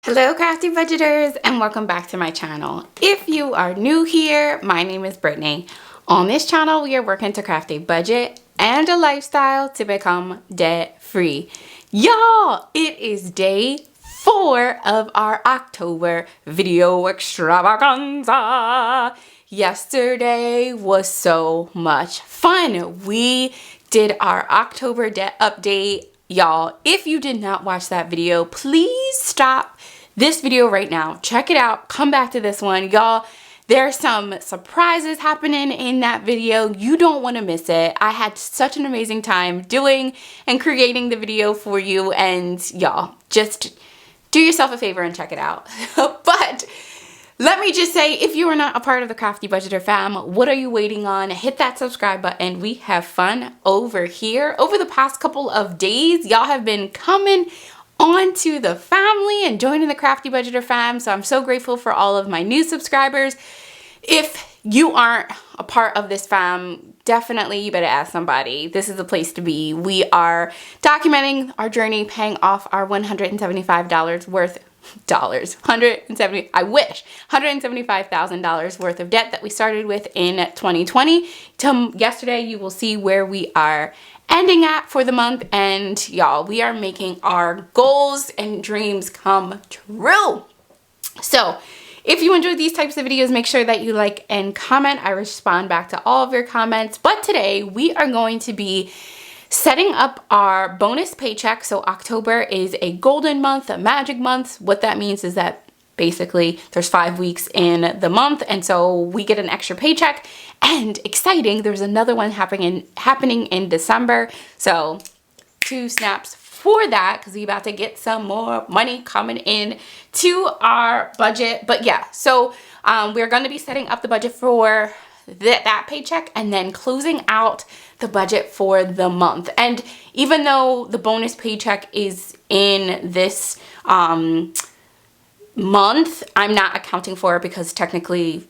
Hello Crafty Budgeters and welcome back to my channel. If you are new here, my name is Brittany. On this channel, we are working to craft a budget and a lifestyle to become debt free. Y'all, it is day 4 of our October video extravaganza. Yesterday was so much fun. We did our October debt update. Y'all, if you did not watch that video, please stop this video right now. Check it out. Come back to this one. Y'all, there's some surprises happening in that video. You don't want to miss it. I had such an amazing time doing and creating the video for you, and y'all, just do yourself a favor and check it out. But let me just say, if you are not a part of the Crafty Budgeter fam, what are you waiting on? Hit that subscribe button. We have fun over here. Over the past couple of days, y'all have been coming onto the family and joining the Crafty Budgeter fam. So I'm so grateful for all of my new subscribers. If you aren't a part of this fam, definitely you better ask somebody. This is the place to be. We are documenting our journey, paying off our $175 worth $175,000 worth of debt that we started with in 2020. Yesterday, you will see where we are ending at for the month, and y'all, we are making our goals and dreams come true. So if you enjoyed these types of videos, make sure that you like and comment. I respond back to all of your comments. But today we are going to be setting up our bonus paycheck. So October is a golden month, a magic month. What that means is that basically there's 5 weeks in the month, and so we get an extra paycheck. And exciting, there's another one happening in December. So 2 snaps for that, because we're about to get some more money coming in to our budget. But yeah, so we're going to be setting up the budget for that paycheck and then closing out the budget for the month. And even though the bonus paycheck is in this month, I'm not accounting for it because technically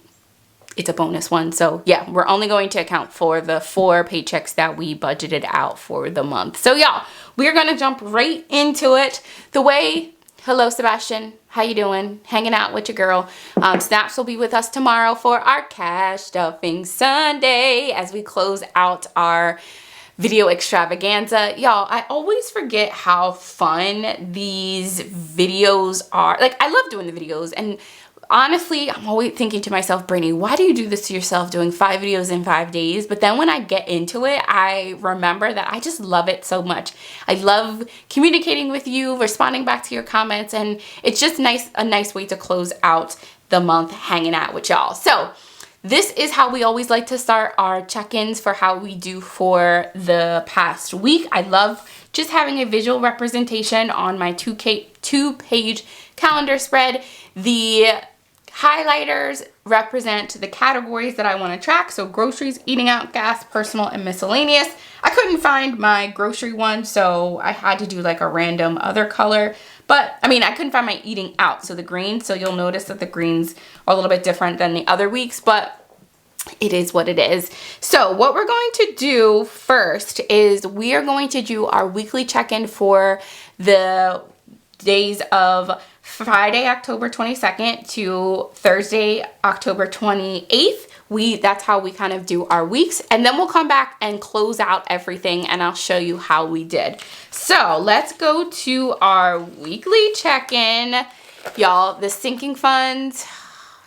it's a bonus one. So yeah, we're only going to account for the 4 paychecks that we budgeted out for the month. So y'all, we're gonna jump right into it. Hello Sebastian, how you doing? Hanging out with your girl. Snaps will be with us tomorrow for our cash stuffing Sunday as we close out our video extravaganza. Y'all, I always forget how fun these videos are. Like, I love doing the videos, and honestly, I'm always thinking to myself, Brittany, why do you do this to yourself, doing 5 videos in 5 days? But then when I get into it, I remember that I just love it so much. I love communicating with you, responding back to your comments, and it's just a nice way to close out the month hanging out with y'all. So this is how we always like to start our check-ins for how we do for the past week. I love just having a visual representation on my 2-page calendar spread. The highlighters represent the categories that I want to track. So groceries, eating out, gas, personal, and miscellaneous. I couldn't find my grocery one, so I had to do like a random other color. But I mean, I couldn't find my eating out, so the greens. So you'll notice that the greens are a little bit different than the other weeks, but it is what it is. So what we're going to do first is we are going to do our weekly check-in for the days of Friday, October 22nd to Thursday, October 28th. That's how we kind of do our weeks, and then we'll come back and close out everything, and I'll show you how we did. So let's go to our weekly check-in. Y'all, the sinking funds,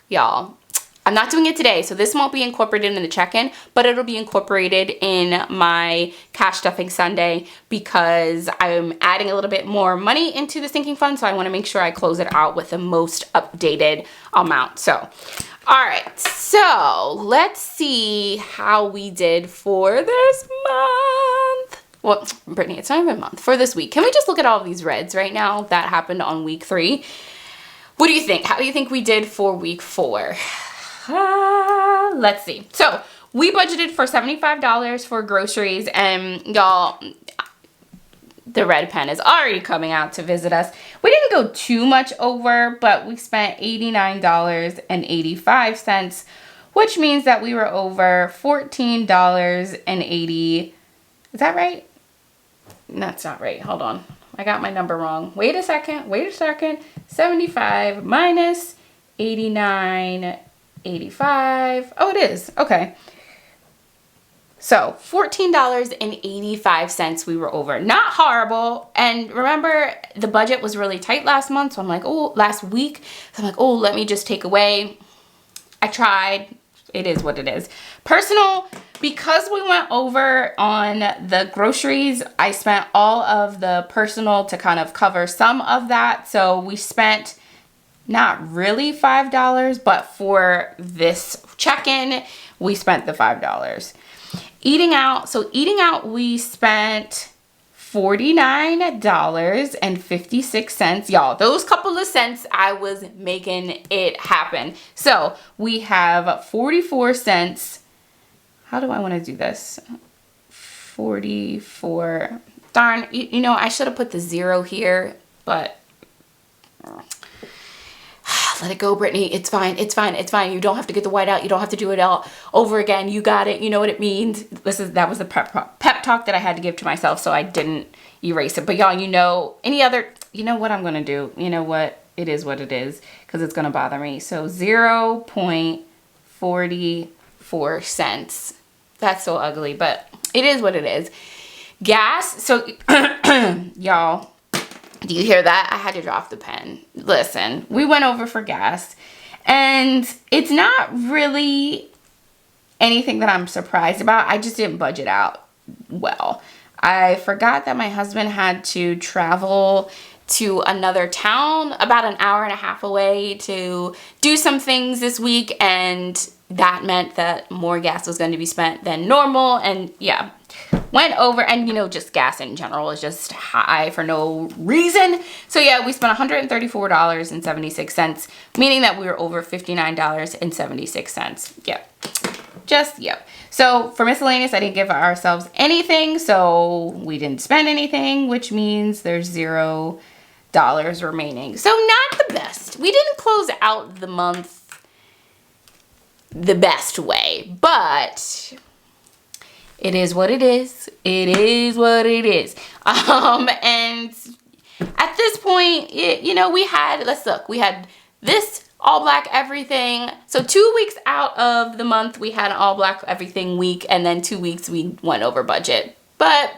y'all, I'm not doing it today, so this won't be incorporated in the check-in, but it'll be incorporated in my cash stuffing Sunday because I'm adding a little bit more money into the sinking fund, so I want to make sure I close it out with the most updated amount. So, all right, so let's see how we did for this month. Well, Brittany, it's not even a month. For this week. Can we just look at all of these reds right now that happened on week 3? What do you think? How do you think we did for week 4? Let's see. So we budgeted for $75 for groceries, and y'all, the red pen is already coming out to visit us. We didn't go too much over, but we spent $89.85, which means that we were over $14.80. Is that right? That's not right. Hold on. I got my number wrong. Wait a second. 75 minus 89.85. Oh, it is. Okay. So $14.85 we were over. Not horrible. And remember, the budget was really tight last month. So I'm like, oh, last week. So I'm like, oh, let me just take away. I tried. It is what it is. Personal, because we went over on the groceries, I spent all of the personal to kind of cover some of that. So we spent not really $5, but for this check-in, we spent the $5. Eating out, we spent $49.56. Y'all, those couple of cents, I was making it happen. So we have 44 cents. How do I want to do this? 44. Darn, you know, I should have put the 0 here, but let it go, Brittany. It's fine. It's fine. It's fine. You don't have to get the white out. You don't have to do it all over again. You got it. You know what it means. That was the pep talk that I had to give to myself, so I didn't erase it. But y'all, you know, you know what I'm going to do. You know what? It is what it is, because it's going to bother me. So 0.44 cents. That's so ugly, but it is what it is. Gas. So y'all, do you hear that? I had to drop the pen. Listen, we went over for gas, and it's not really anything that I'm surprised about. I just didn't budget out well. I forgot that my husband had to travel to another town about an hour and a half away to do some things this week, and that meant that more gas was going to be spent than normal. And yeah, went over, and you know, just gas in general is just high for no reason. So yeah, we spent $134.76, meaning that we were over $59.76. Yep. Yep. So for miscellaneous, I didn't give ourselves anything, so we didn't spend anything, which means there's $0 remaining. So not the best. We didn't close out the month the best way, but it is what it is. It is what it is. And at this point, you know, we had this all black everything. So 2 weeks out of the month, we had an all black everything week, and then 2 weeks we went over budget. But,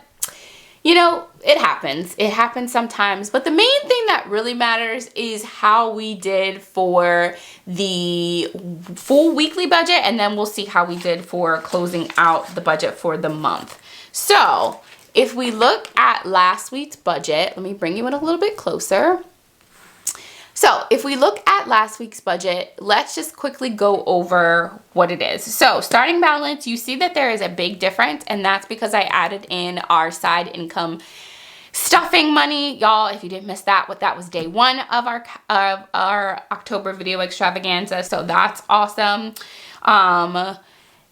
you know, it happens. It happens sometimes. But the main thing that really matters is how we did for the full weekly budget, and then we'll see how we did for closing out the budget for the month. So if we look at last week's budget, let me bring you in a little bit closer. So if we look at last week's budget, let's just quickly go over what it is. So starting balance, you see that there is a big difference, and that's because I added in our side income stuffing money. Y'all, if you didn't miss that, that was day 1 of our October video extravaganza. So that's awesome.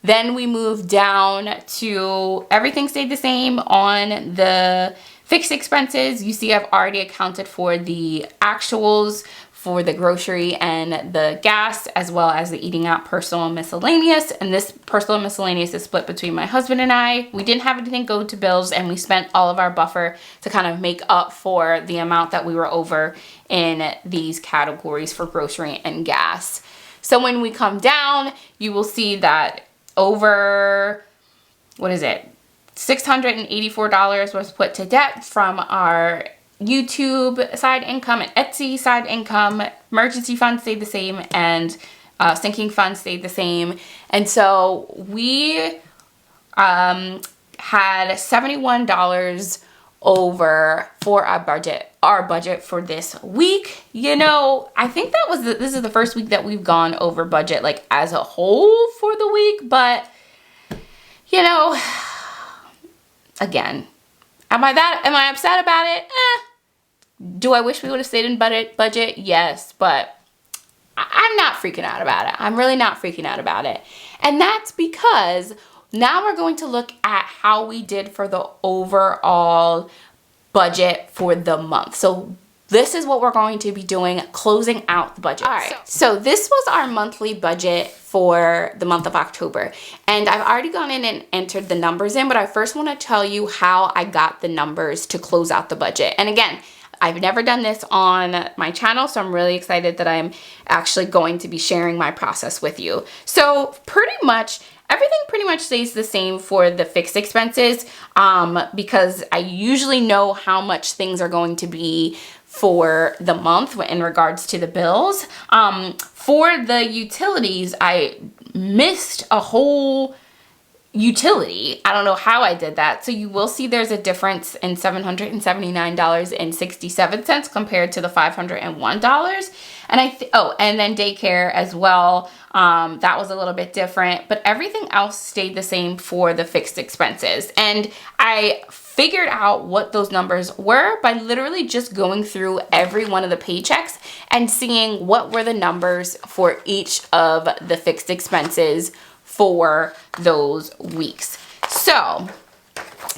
Then we moved down to everything stayed the same on the fixed expenses. You see I've already accounted for the actuals for the grocery and the gas, as well as the eating out personal and miscellaneous. And this personal and miscellaneous is split between my husband and I. We didn't have anything go to bills, and we spent all of our buffer to kind of make up for the amount that we were over in these categories for grocery and gas. So when we come down, you will see that over, what is it? $684 was put to debt from our YouTube side income and Etsy side income. Emergency fund stayed the same, and sinking fund stayed the same. And so we had $71 over for our budget for this week. You know, I think this is the first week that we've gone over budget, like as a whole for the week. But you know, again, am I upset about it? Do I wish we would have stayed in budget? Yes, but I'm not freaking out about it. I'm really not freaking out about it. And that's because now we're going to look at how we did for the overall budget for the month. So this is what we're going to be doing, closing out the budget. All right, so this was our monthly budget for the month of October. And I've already gone in and entered the numbers in, but I first want to tell you how I got the numbers to close out the budget. And again, I've never done this on my channel, so I'm really excited that I'm actually going to be sharing my process with you. So everything pretty much stays the same for the fixed expenses because I usually know how much things are going to be for the month in regards to the bills. For the utilities, I missed a whole utility. I don't know how I did that. So you will see there's a difference in $779.67 compared to the $501. And and then daycare as well. That was a little bit different, but everything else stayed the same for the fixed expenses. And I figured out what those numbers were by literally just going through every one of the paychecks and seeing what were the numbers for each of the fixed expenses for those weeks. So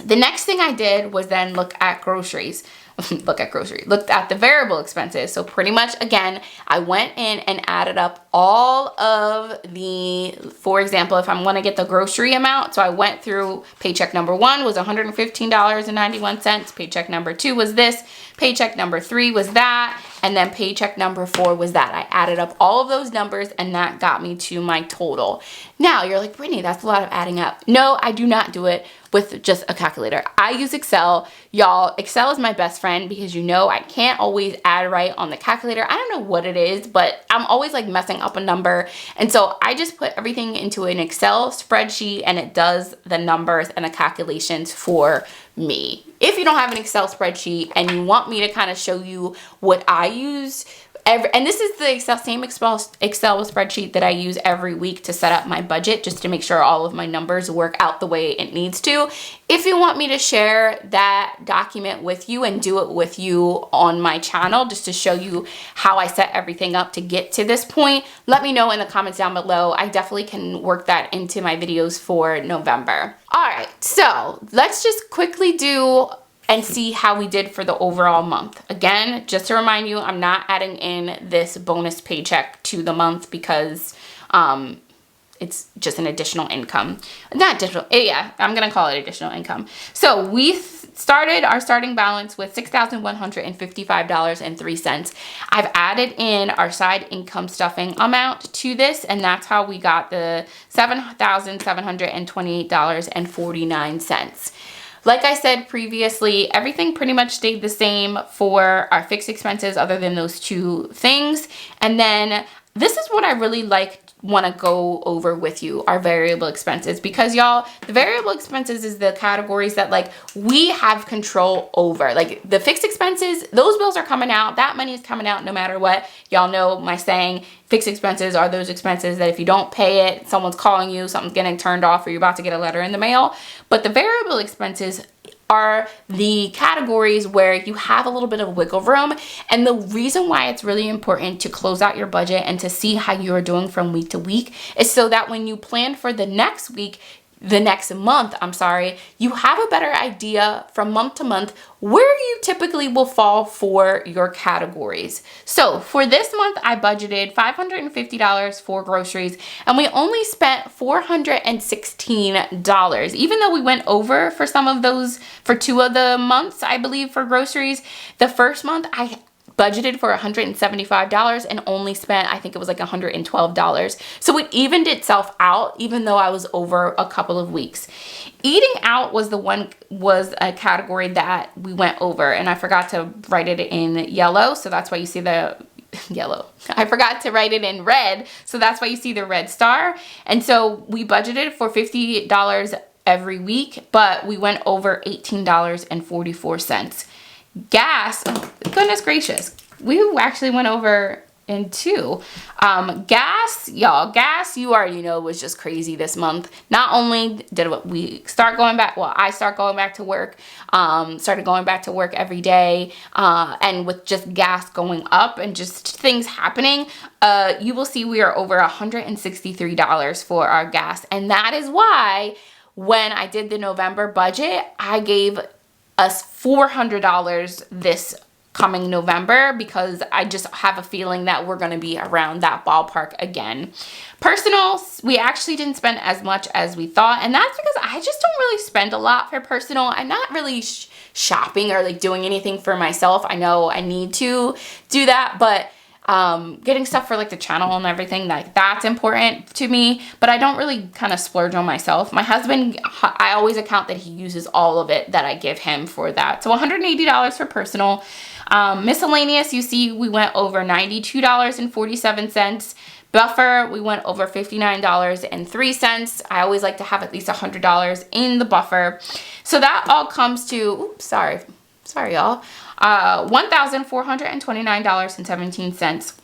the next thing I did was then look at groceries. Looked at the variable expenses. So pretty much, again, I went in and added up all of for example, if I'm going to get the grocery amount, so I went through paycheck number 1 was $115.91. Paycheck number 2 was this. Paycheck number 3 was that. And then paycheck number 4 was that. I added up all of those numbers and that got me to my total. Now you're like, Brittany, that's a lot of adding up. No, I do not do it with just a calculator. I use Excel. Y'all, Excel is my best friend because I can't always add right on the calculator. I don't know what it is, but I'm always like messing up a number. And so I just put everything into an Excel spreadsheet and it does the numbers and the calculations for me. If you don't have an Excel spreadsheet and you want me to kind of show you what I use, and this is the same Excel spreadsheet that I use every week to set up my budget, just to make sure all of my numbers work out the way it needs to. If you want me to share that document with you and do it with you on my channel, just to show you how I set everything up to get to this point, let me know in the comments down below. I definitely can work that into my videos for November. All right, so let's just quickly do and see how we did for the overall month. Again, just to remind you, I'm not adding in this bonus paycheck to the month because it's just an additional income. Not additional, yeah, I'm gonna call it additional income. So we started our starting balance with $6,155.03. I've added in our side income stuffing amount to this, and that's how we got the $7,728.49. Like I said previously, everything pretty much stayed the same for our fixed expenses other than those two things. And then this is what I really want to go over with you, our variable expenses, because y'all, the variable expenses is the categories that we have control over. Like the fixed expenses, those bills are coming out, that money is coming out no matter what. Y'all know my saying, fixed expenses are those expenses that if you don't pay it, someone's calling you, something's getting turned off, or you're about to get a letter in the mail. But the variable expenses are the categories where you have a little bit of wiggle room. And the reason why it's really important to close out your budget and to see how you are doing from week to week is so that when you plan for the next month, you have a better idea from month to month where you typically will fall for your categories. So for this month, I budgeted $550 for groceries, and we only spent $416. Even though we went over for some of those, for 2 of the months, I believe, for groceries. The first month, I budgeted for $175 and only spent, I think it was $112. So it evened itself out, even though I was over a couple of weeks. Eating out was a category that we went over, and I forgot to write it in yellow, so that's why you see the yellow. I forgot to write it in red, so that's why you see the red star. And so we budgeted for $50 every week, but we went over $18.44. Gas, oh, goodness gracious, we actually went over in 2. Gas, y'all, you already know, was just crazy this month. Not only did we start going back, I started going back to work, started going back to work every day, and with just gas going up and just things happening, you will see we are over $163 for our gas. And that is why when I did the November budget, I gave us $400 this coming November, because I just have a feeling that we're going to be around that ballpark again. Personal, we actually didn't spend as much as we thought, and that's because I just don't really spend a lot for personal. I'm not really shopping or like doing anything for myself. I know I need to do that, but getting stuff for like the channel and everything, like that's important to me, but I don't really kind of splurge on myself. My husband, I always account that he uses all of it that I give him for that. So $180 for personal. Miscellaneous, you see we went over $92.47. Buffer, we went over $59.03. I always like to have at least $100 in the buffer. So that all comes to, oops, sorry y'all, $1,429.17,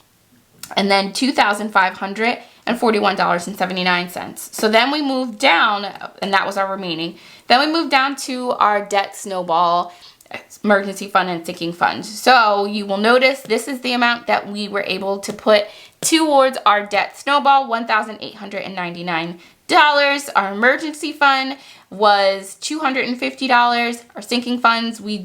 and then $2,541.79. So then we moved down, and that was our remaining. Then we moved down to our debt snowball, emergency fund, and sinking fund. So you will notice this is the amount that we were able to put towards our debt snowball, $1,899. Our emergency fund was $250. Our sinking funds, we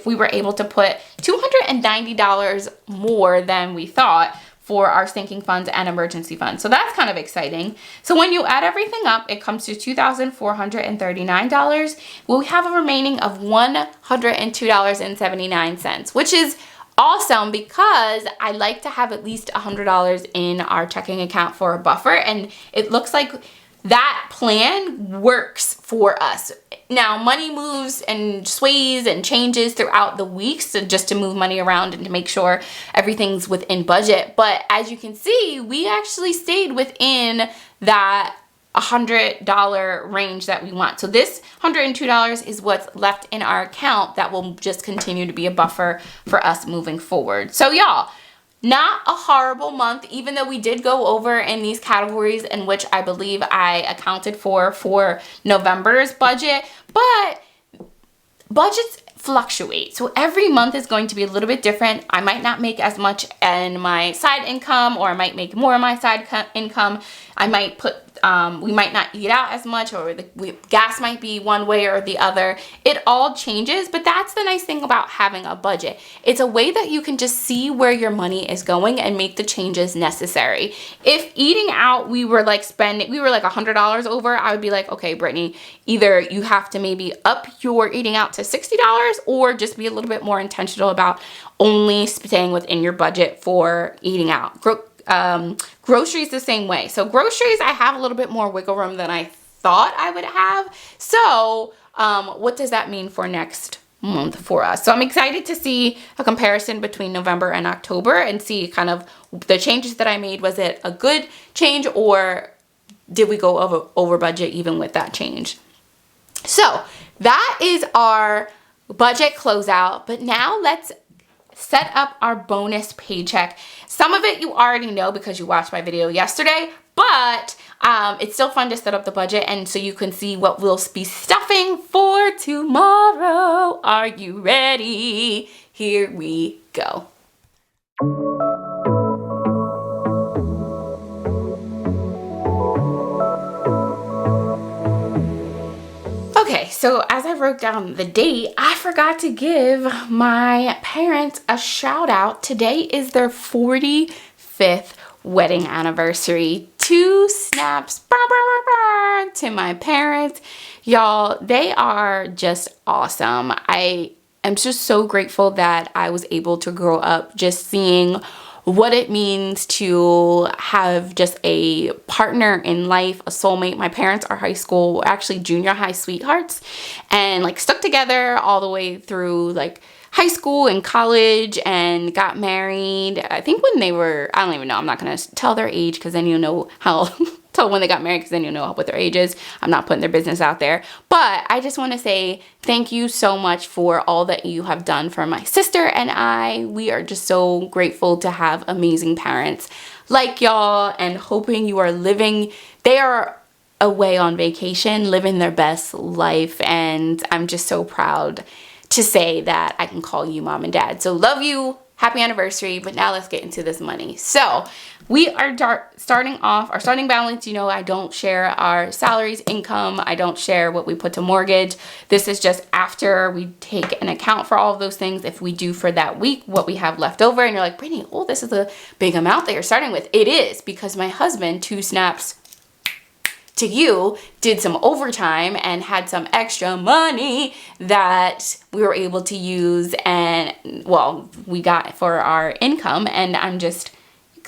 were able to put $290 more than we thought for our sinking funds and emergency funds. So that's kind of exciting. So when you add everything up, it comes to $2,439. Well, we have a remaining of $102.79, which is awesome because I like to have at least $100 in our checking account for a buffer, and it looks like that plan works for us. Now, money moves and sways and changes throughout the weeks, so just to move money around and to make sure everything's within budget. But as you can see, we actually stayed within that $100 range that we want. So this $102 is what's left in our account that will just continue to be a buffer for us moving forward. So y'all, not a horrible month, even though we did go over in these categories in which I believe I accounted for November's budget, but budgets fluctuate. So every month is going to be a little bit different. I might not make as much in my side income, or I might make more in my side income. I might put, we might not eat out as much, or gas might be one way or the other. It all changes, but that's the nice thing about having a budget. It's a way that you can just see where your money is going and make the changes necessary. If eating out, we were like $100 over, I would be like, okay, Brittany, either you have to maybe up your eating out to $60, or just be a little bit more intentional about only staying within your budget for eating out. Groceries the same way. So groceries, I have a little bit more wiggle room than I thought I would have. So what does that mean for next month for us? So I'm excited to see a comparison between November and October and see kind of the changes that I made. Was it a good change, or did we go over budget even with that change? So that is our budget closeout, but now let's set up our bonus paycheck. Some of it you already know because you watched my video yesterday, but it's still fun to set up the budget and so you can see what we'll be stuffing for tomorrow. Are you ready? Here we go. Okay, so as I wrote down the date, I forgot to give my parents a shout out. Today is their 45th wedding anniversary. 2 snaps to my parents. Y'all, they are just awesome. I am just so grateful that I was able to grow up just seeing what it means to have just a partner in life, a soulmate. My parents are actually junior high sweethearts, and like stuck together all the way through like high school and college, and got married. I think when they were, I don't even know, I'm not gonna tell their age because then you'll know how tell when they got married, because then you'll know what their age is. I'm not putting their business out there, but I just want to say thank you so much for all that you have done for my sister and I. We are just so grateful to have amazing parents like y'all, and hoping you are they are away on vacation, living their best life, and I'm just so proud to say that I can call you mom and dad. So love you, happy anniversary. But now let's get into this money. So we are starting off, our starting balance, you know, I don't share our salaries, income, I don't share what we put to mortgage. This is just after we take an account for all of those things. If we do for that week, what we have left over, and you're like, Brittany, oh, this is a big amount that you're starting with. It is, because my husband, 2 snaps to you, did some overtime and had some extra money that we were able to use, and well, we got for our income, and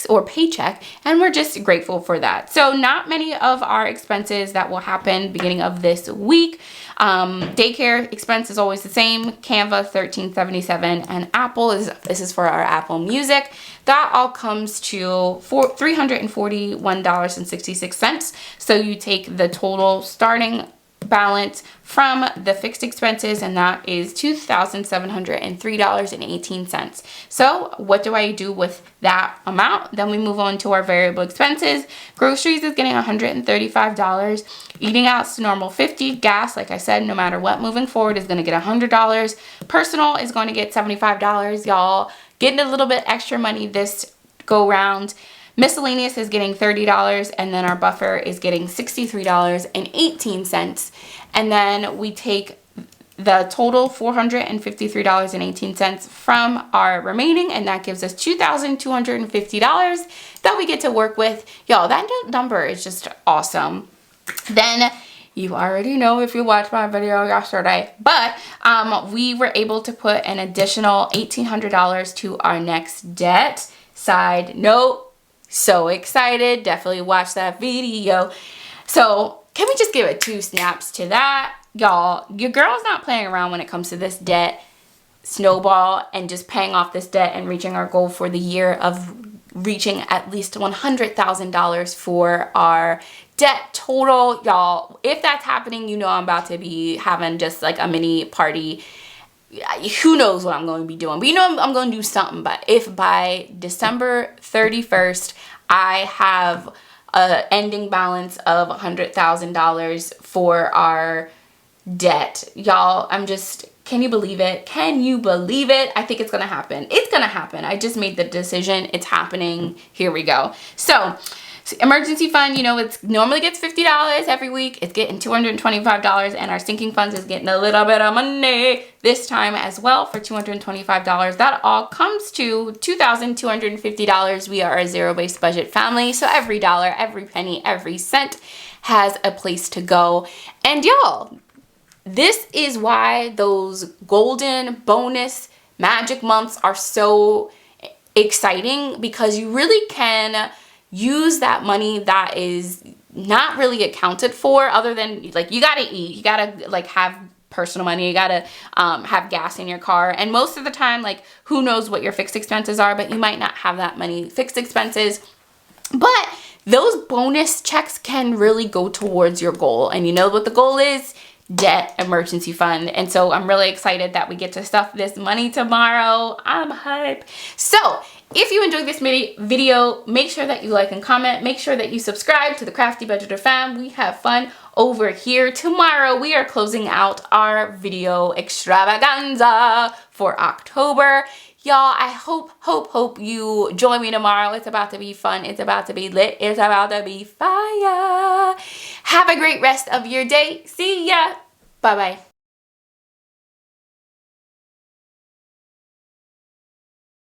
or paycheck, and we're just grateful for that. So not many of our expenses that will happen beginning of this week. Daycare expense is always the same. Canva $13.77, and this is for our Apple Music. That all comes to $341.66. So you take the total starting balance from the fixed expenses, and that is $2,703.18. So what do I do with that amount? Then we move on to our variable expenses. Groceries is getting $135. Eating out's normal $50. Gas, like I said, no matter what, moving forward, is going to get $100. Personal is going to get $75. Y'all getting a little bit extra money this go round. Miscellaneous is getting $30, and then our buffer is getting $63.18. And then we take the total $453.18 from our remaining, and that gives us $2,250 that we get to work with. Y'all, that number is just awesome. Then you already know if you watched my video yesterday, but we were able to put an additional $1,800 to our next debt. Side note, so excited, definitely watch that video. So can we just give it 2 snaps to that? Y'all, your girl's not playing around when it comes to this debt snowball and just paying off this debt and reaching our goal for the year of reaching at least $100,000 for our debt total. Y'all, if that's happening, you know I'm about to be having just like a mini party. Who knows what I'm going to be doing, but you know I'm going to do something. But if by December 31st I have an ending balance of $100,000 for our debt, y'all, can you believe it? Can you believe it? I think it's going to happen. It's going to happen. I just made the decision. It's happening. Here we go. So emergency fund, you know, it normally gets $50 every week. It's getting $225, and our sinking funds is getting a little bit of money this time as well for $225. That all comes to $2,250. We are a zero-based budget family, so every dollar, every penny, every cent has a place to go. And y'all, this is why those golden bonus magic months are so exciting, because you really can use that money that is not really accounted for, other than like you gotta eat, you gotta like have personal money, you gotta have gas in your car, and most of the time, like, who knows what your fixed expenses are, but you might not have that many fixed expenses. But those bonus checks can really go towards your goal, and you know what the goal is? Debt emergency fund. And so I'm really excited that we get to stuff this money tomorrow. I'm hype. So if you enjoyed this video, make sure that you like and comment. Make sure that you subscribe to the Crafty Budgeter fam. We have fun over here. Tomorrow we are closing out our video extravaganza for October. Y'all, I hope you join me tomorrow. It's about to be fun. It's about to be lit. It's about to be fire. Have a great rest of your day. See ya. Bye-bye.